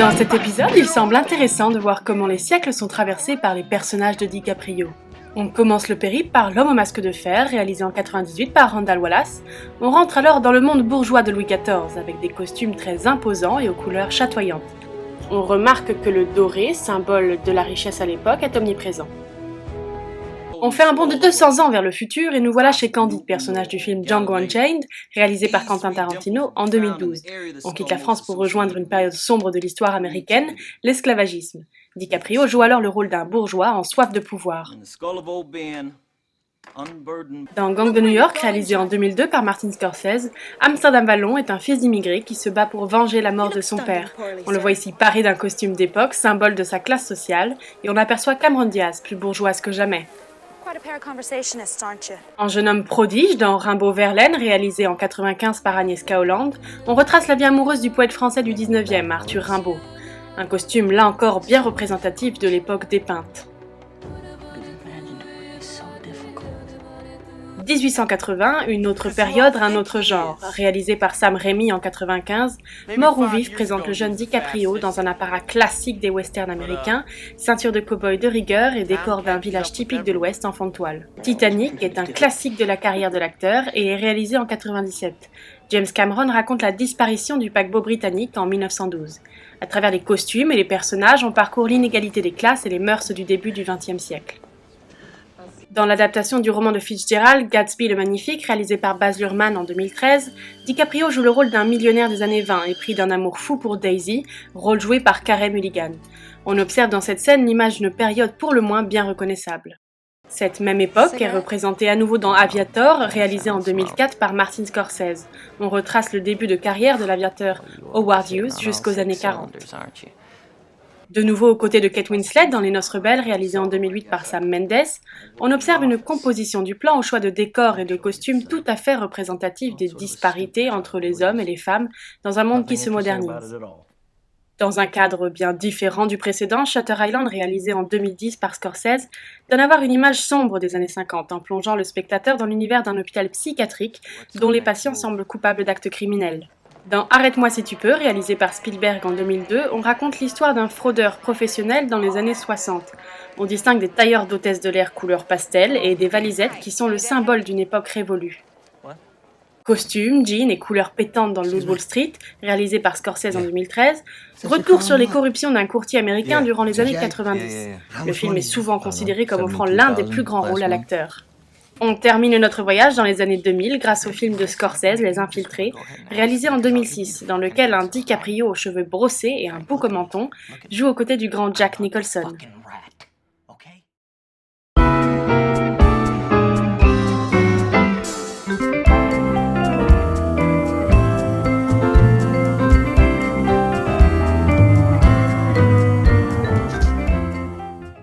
Dans cet épisode, il semble intéressant de voir comment les siècles sont traversés par les personnages de DiCaprio. On commence le périple par L'Homme au masque de fer, réalisé en 98 par Randall Wallace. On rentre alors dans le monde bourgeois de Louis XIV, avec des costumes très imposants et aux couleurs chatoyantes. On remarque que le doré, symbole de la richesse à l'époque, est omniprésent. On fait un bond de 200 ans vers le futur et nous voilà chez Candide, personnage du film Django Unchained, réalisé par Quentin Tarantino en 2012. On quitte la France pour rejoindre une période sombre de l'histoire américaine, l'esclavagisme. DiCaprio joue alors le rôle d'un bourgeois en soif de pouvoir. Dans Gang de New York, réalisé en 2002 par Martin Scorsese, Amsterdam Vallon est un fils d'immigré qui se bat pour venger la mort de son père. On le voit ici paré d'un costume d'époque, symbole de sa classe sociale, et on aperçoit Cameron Diaz, plus bourgeoise que jamais. En jeune homme prodige, dans Rimbaud Verlaine, réalisé en 1995 par Agnieszka Holland, on retrace la vie amoureuse du poète français du 19e, Arthur Rimbaud. Un costume là encore bien représentatif de l'époque dépeinte. 1880, une autre période, un autre genre. Réalisé par Sam Raimi en 1995, Mort ou Vif présente le jeune DiCaprio dans un apparat classique des westerns américains, ceinture de cow-boy de rigueur et décor d'un village typique de l'Ouest en fond de toile. Titanic est un classique de la carrière de l'acteur et est réalisé en 1997. James Cameron raconte la disparition du paquebot britannique en 1912. À travers les costumes et les personnages, on parcourt l'inégalité des classes et les mœurs du début du XXe siècle. Dans l'adaptation du roman de Fitzgerald, Gatsby le Magnifique, réalisé par Baz Luhrmann en 2013, DiCaprio joue le rôle d'un millionnaire des années 20 épris d'un amour fou pour Daisy, rôle joué par Carey Mulligan. On observe dans cette scène l'image d'une période pour le moins bien reconnaissable. Cette même époque est représentée à nouveau dans Aviator, réalisé en 2004 par Martin Scorsese. On retrace le début de carrière de l'aviateur Howard Hughes jusqu'aux années 40. De nouveau aux côtés de Kate Winslet dans Les Noces rebelles, réalisé en 2008 par Sam Mendes, on observe une composition du plan au choix de décors et de costumes tout à fait représentatifs des disparités entre les hommes et les femmes dans un monde qui se modernise. Dans un cadre bien différent du précédent, Shutter Island, réalisé en 2010 par Scorsese, donne à voir une image sombre des années 50 en plongeant le spectateur dans l'univers d'un hôpital psychiatrique dont les patients semblent coupables d'actes criminels. Dans Arrête-moi si tu peux, réalisé par Spielberg en 2002, on raconte l'histoire d'un fraudeur professionnel dans les années 60. On distingue des tailleurs d'hôtesses de l'air couleur pastel et des valisettes qui sont le symbole d'une époque révolue. Costumes, jeans et couleurs pétantes dans le Loup de Wall Street, réalisé par Scorsese en 2013, retour sur les corruptions d'un courtier américain durant les années 90. Le film est souvent considéré comme offrant l'un des plus grands rôles à l'acteur. On termine notre voyage dans les années 2000 grâce au film de Scorsese, Les Infiltrés, réalisé en 2006, dans lequel un DiCaprio aux cheveux brossés et un bouc au menton joue aux côtés du grand Jack Nicholson.